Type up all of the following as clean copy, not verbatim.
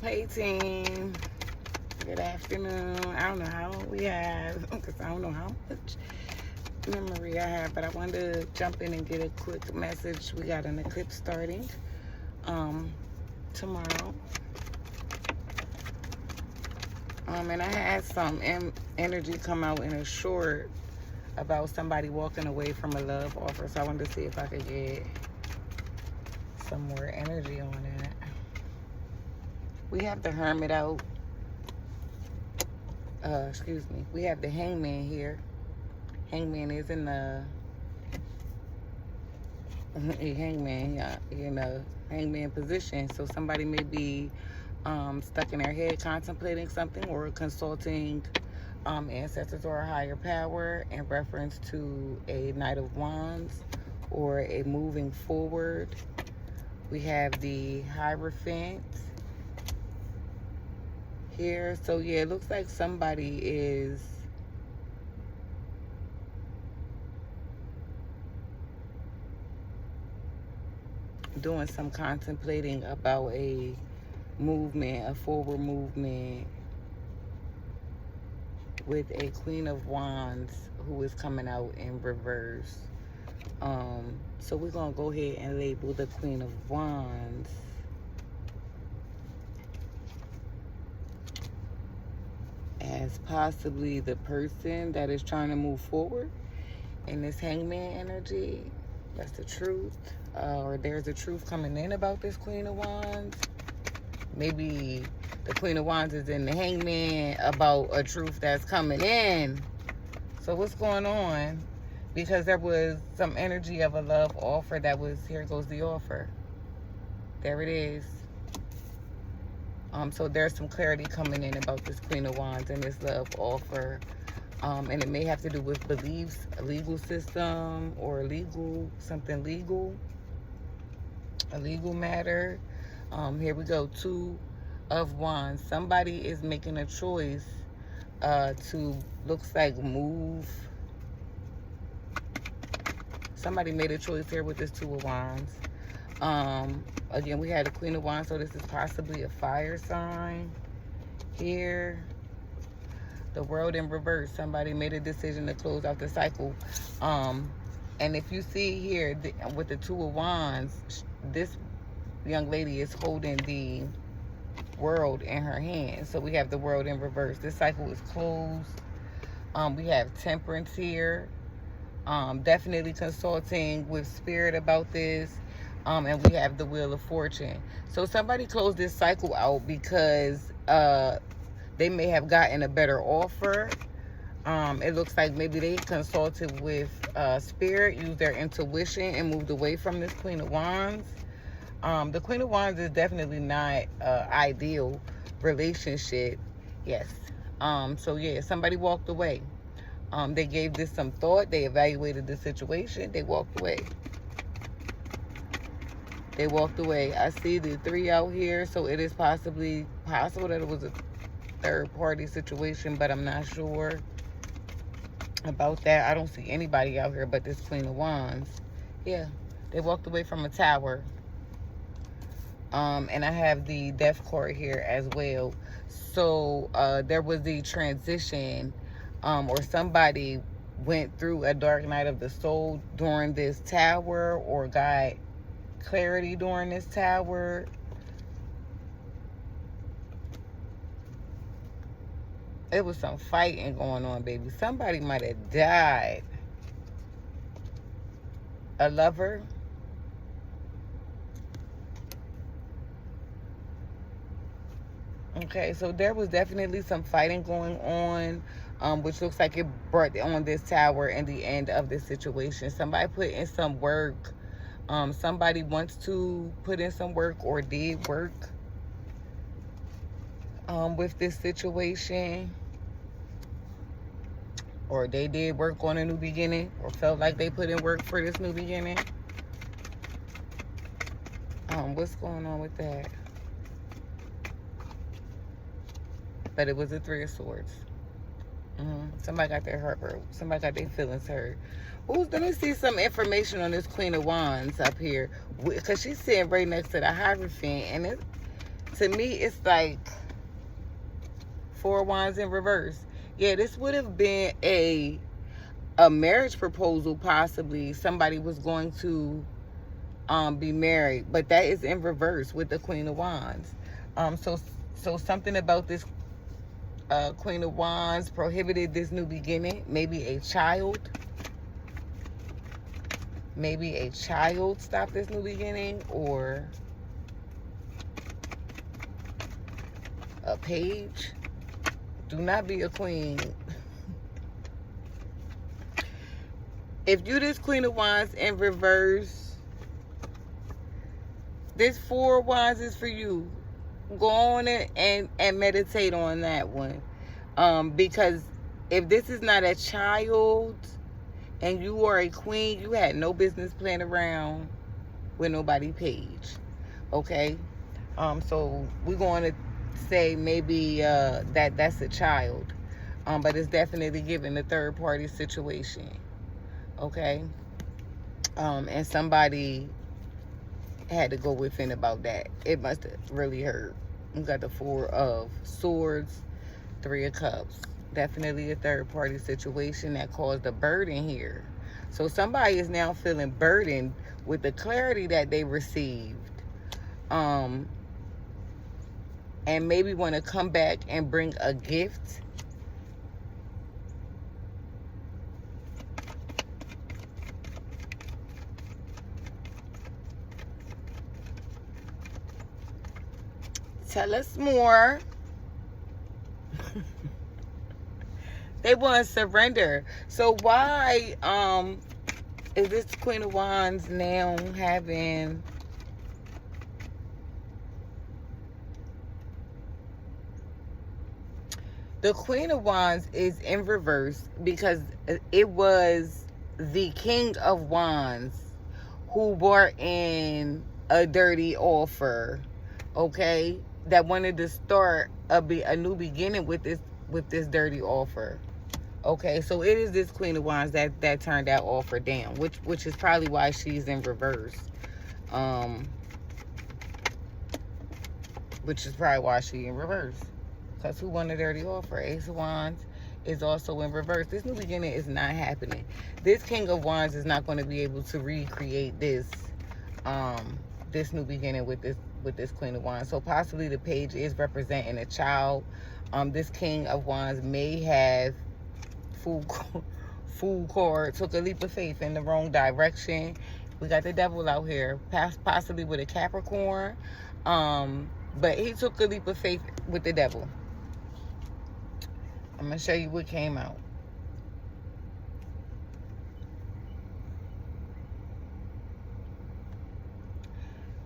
Hey team, good afternoon. I don't know how long we have because I don't know how much memory I have, but I wanted to jump in and get a quick message. We got an eclipse starting tomorrow. And I had some energy come out in a short about somebody walking away from a love offer, so I wanted to see if I could get some more energy on it. We have the Hermit out. Excuse me. We have the Hangman here. Hangman is in the hangman position. So somebody may be stuck in their head contemplating something or consulting ancestors or a higher power in reference to a Knight of Wands or a moving forward. We have the Hierophant here. So yeah, it looks like somebody is doing some contemplating about a movement, a forward movement with a Queen of Wands who is coming out in reverse. So we're gonna go ahead and label the Queen of Wands as possibly the person that is trying to move forward in this Hangman energy. That's the truth. Or there's a truth coming in about this Queen of Wands. Maybe the Queen of Wands is in the Hangman about a truth that's coming in. So what's going on? Because there was some energy of a love offer that was, here goes the offer. There it is. So there's some clarity coming in about this Queen of Wands and this love offer. And it may have to do with beliefs, a legal system, or something legal, a legal matter. Here we go, Two of Wands. Somebody is making a choice to, looks like, move. Somebody made a choice here with this Two of Wands. Again, we had a Queen of Wands, so this is possibly a fire sign here. The World in reverse. Somebody made a decision to close out the cycle. And if you see here with the Two of Wands, this young lady is holding the World in her hand. So we have the World in reverse. This cycle is closed. We have Temperance here. Definitely consulting with Spirit about this. And we have the Wheel of Fortune. So somebody closed this cycle out because they may have gotten a better offer. It looks like maybe they consulted with Spirit, used their intuition, and moved away from this Queen of Wands. The Queen of Wands is definitely not ideal relationship. Yes. So yeah, somebody walked away. They gave this some thought. They evaluated the situation. They walked away. They walked away. I see the 3 out here, so it is possible that it was a third-party situation, but I'm not sure about that. I don't see anybody out here but this Queen of Wands. Yeah, they walked away from a tower. And I have the Death card here as well. So there was the transition, or somebody went through a dark night of the soul during this tower, or got clarity during this tower. It was some fighting going on, baby. Somebody might have died. A lover. Okay, so there was definitely some fighting going on, which looks like it brought on this tower and the end of this situation. Somebody put in some work. Somebody wants to put in some work or did work with this situation. Or they did work on a new beginning, or felt like they put in work for this new beginning. What's going on with that? But it was a 3 of Swords. Somebody got their heart broke. Somebody got their feelings hurt. Ooh, let me see some information on this Queen of Wands up here. Because she's sitting right next to the Hierophant. And to me, it's like 4 of Wands in reverse. Yeah, this would have been a marriage proposal, possibly. Somebody was going to be married, but that is in reverse with the Queen of Wands. So something about this Queen of Wands prohibited this new beginning. Maybe a child. Maybe a child stopped this new beginning, or a page. Do not be a queen. If you this Queen of Wands in reverse, this 4 of Wands is for you. Go on and meditate on that one. Because if this is not a child and you are a queen, you had no business playing around with nobody page. Okay? So we're going to say maybe that's a child. But it's definitely giving a third party situation. Okay? And somebody had to go within about that. It must have really hurt. We got the 4 of Swords, 3 of Cups. Definitely a third party situation that caused a burden here. So somebody is now feeling burdened with the clarity that they received. And maybe want to come back and bring a gift. Tell us more. They want to surrender. So why is this Queen of Wands now having the Queen of Wands is in reverse because it was the King of Wands who brought in a dirty offer, okay, that wanted to start a new beginning with this dirty offer. Okay, so it is this Queen of Wands that turned that offer down, which is probably why she's in reverse. Which is probably why she's in reverse. Because who won the dirty offer? Ace of Wands is also in reverse. This new beginning is not happening. This King of Wands is not going to be able to recreate this new beginning with this Queen of Wands. So possibly the page is representing a child. This King of Wands may have fool card, took a leap of faith in the wrong direction. We got the Devil out here, possibly with a Capricorn. But he took a leap of faith with the Devil. I'm going to show you what came out.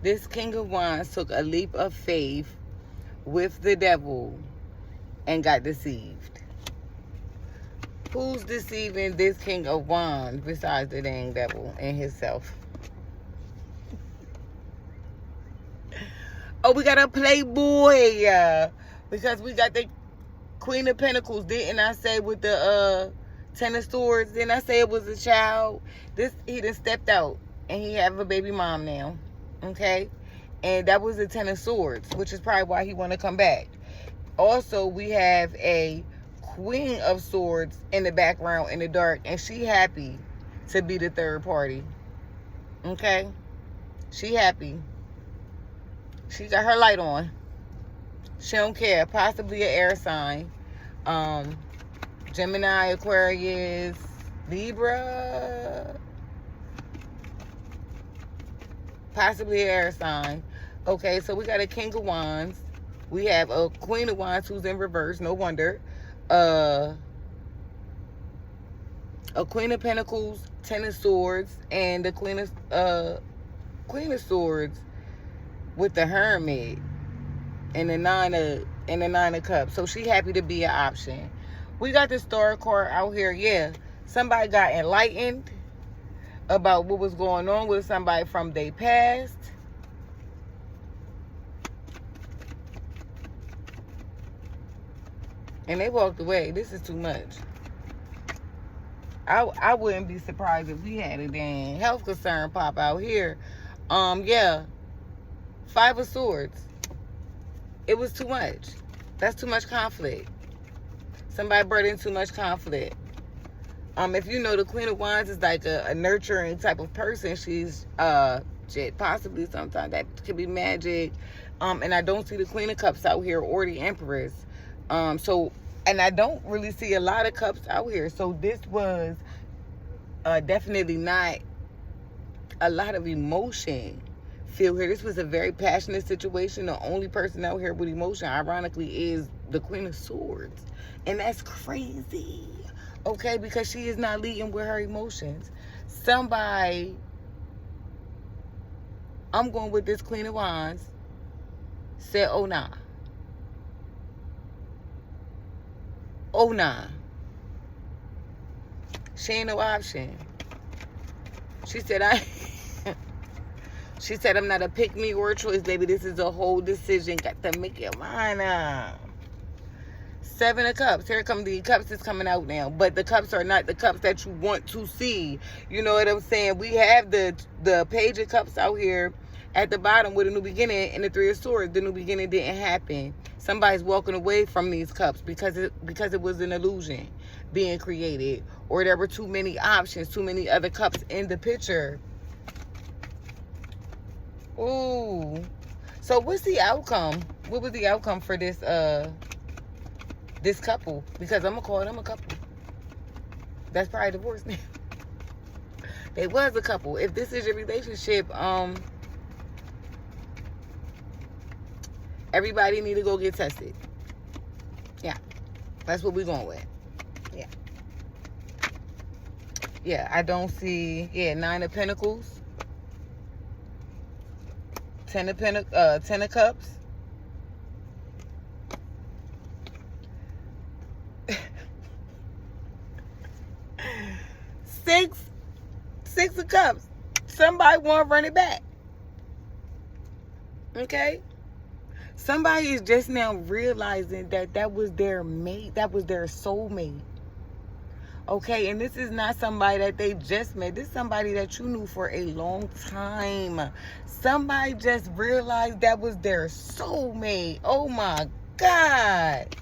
This King of Wands took a leap of faith with the Devil and got deceived. Who's deceiving this King of Wands besides the dang Devil and himself? Oh, we got a Playboy. Because we got the Queen of Pentacles. Didn't I say with the Ten of Swords? Didn't I say it was a child? He done stepped out. And he have a baby mom now. Okay? And that was the Ten of Swords. Which is probably why he want to come back. Also, we have a Queen of Swords in the background in the dark. And she happy to be the third party. Okay? She happy. She got her light on. She don't care. Possibly an air sign. Gemini, Aquarius, Libra. Possibly an air sign. Okay, so we got a King of Wands. We have a Queen of Wands who's in reverse. No wonder. A Queen of Pentacles, Ten of Swords, and the Queen of Swords with the Hermit and the Nine of Cups. So she happy to be an option. We got the Star card out here. Yeah, somebody got enlightened about what was going on with somebody from their past. And they walked away. This is too much. I wouldn't be surprised if we had a damn health concern pop out here. Yeah. 5 of Swords. It was too much. That's too much conflict. Somebody brought in too much conflict. If you know, the Queen of Wands is like a nurturing type of person. She's possibly sometimes that could be magic. And I don't see the Queen of Cups out here or the Empress. And I don't really see a lot of cups out here. So this was definitely not a lot of emotion feel here. This was a very passionate situation. The only person out here with emotion, ironically, is the Queen of Swords. And that's crazy. Okay, because she is not leading with her emotions. Somebody, I'm going with this Queen of Wands, said, oh, nah. Oh, nah. She ain't no option. She said, she said, I'm not a pick me or a choice, baby. This is a whole decision. Got to make your mind up. 7 of Cups. Here come the cups is coming out now. But the cups are not the cups that you want to see. You know what I'm saying? We have the Page of Cups out here at the bottom with a new beginning and the 3 of Swords. The new beginning didn't happen. Somebody's walking away from these cups because it was an illusion being created. Or there were too many options, too many other cups in the picture. Ooh. So what's the outcome? What was the outcome for this this couple? Because I'm gonna call them a couple. That's probably divorced now. They was a couple. If this is your relationship, everybody need to go get tested. Yeah. That's what we're going with. Yeah. Yeah, I don't see, 9 of Pentacles. 10 of Cups. Six of Cups. Somebody want to run it back. Okay? Somebody is just now realizing that was their mate. That was their soulmate. Okay? And this is not somebody that they just met. This is somebody that you knew for a long time. Somebody just realized that was their soulmate. Oh, my God.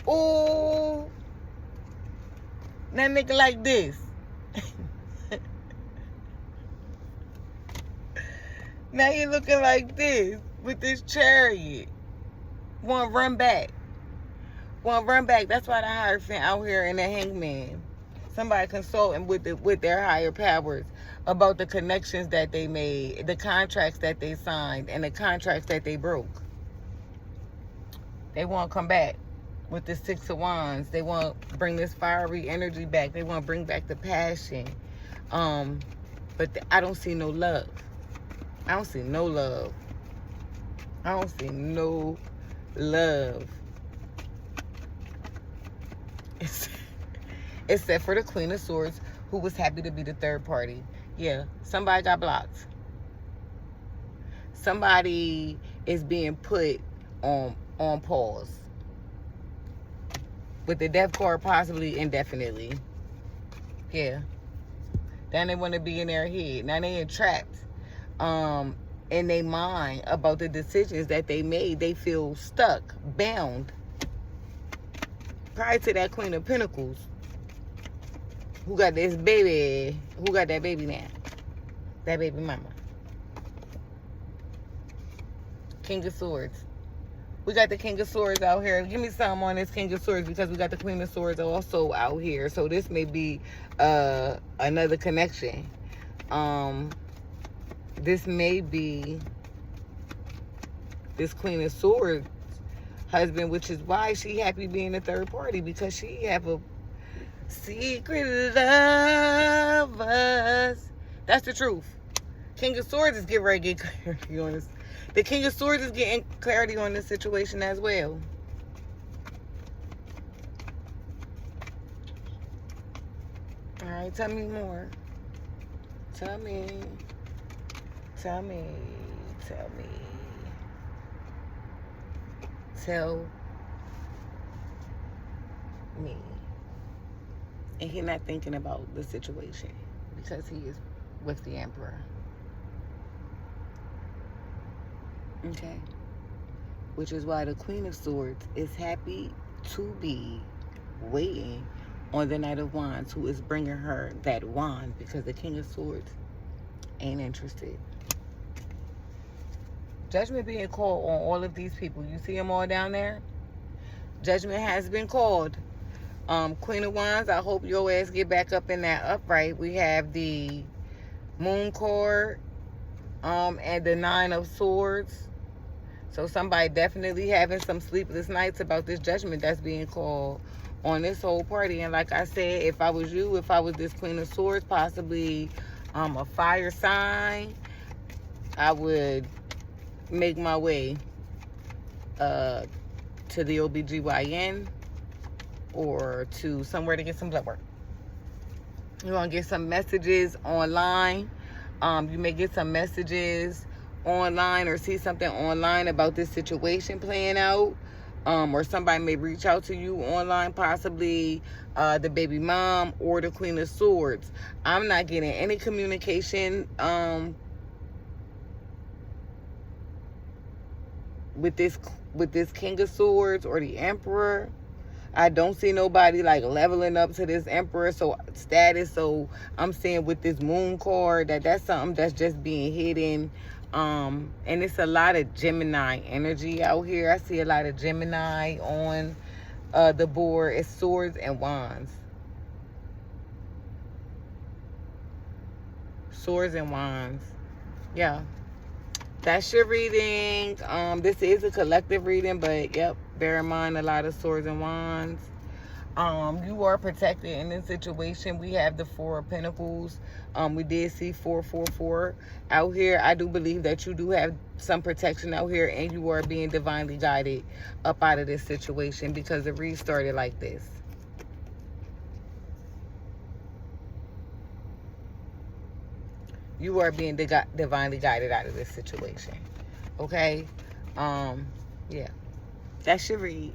Oh. That nigga like this. Now you looking like this with this chariot. Want to run back. Want to run back. That's why the Hierophant out here and the Hangman. Somebody consulting with their higher powers about the connections that they made, the contracts that they signed, and the contracts that they broke. They want to come back with the 6 of Wands. They want to bring this fiery energy back. They want to bring back the passion. But I don't see no love. I don't see no love. I don't see no love. Except for the Queen of Swords, who was happy to be the third party. Yeah, somebody got blocked. Somebody is being put on pause. With the death card possibly indefinitely. Yeah. Then they want to be in their head. Now they entrapped in their mind about the decisions that they made. They feel stuck, bound. Prior to that Queen of Pentacles, who got this baby, who got that baby now? That baby mama. King of Swords. We got the King of Swords out here. Give me some on this King of Swords because we got the Queen of Swords also out here. So this may be another connection. This may be this Queen of Swords husband, which is why she happy being a third party, because she have a secret lovers. That's the truth. King of Swords is getting ready to get clarity on this. The King of Swords is getting clarity on this situation as well. All right, tell me more. Tell me. Tell me. Tell me. Tell me. And he's not thinking about the situation because he is with the Emperor. Okay. which is why the Queen of Swords is happy to be waiting on the Knight of Wands, who is bringing her that wand, because the King of Swords ain't interested. Judgment being called on all of these people. You see them all down there? Judgment has been called. Queen of Wands, I hope your ass get back up in that upright. We have the Moon card and the Nine of Swords. So somebody definitely having some sleepless nights about this judgment that's being called on this whole party. And like I said, if I was you, if I was this Queen of Swords, possibly a fire sign, I would make my way to the OBGYN or to somewhere to get some blood work. You're going to get some messages online. You may get some messages online or see something online about this situation playing out. Or somebody may reach out to you online, possibly the baby mom or the Queen of Swords. I'm not getting any communication with this King of Swords or the Emperor. I don't see nobody like leveling up to this Emperor status. So I'm saying with this Moon card that's something that's just being hidden. And it's a lot of Gemini energy out here. I see a lot of Gemini on the board. It's Swords and Wands. Swords and Wands. Yeah. That's your reading. This is a collective reading, but yep, bear in mind a lot of Swords and Wands. You are protected in this situation. We have the Four of Pentacles. We did see 444 out here. I do believe that you do have some protection out here, and you are being divinely guided up out of this situation, because it restarted like this. You are being divinely guided out of this situation. Okay? Yeah. That's your read.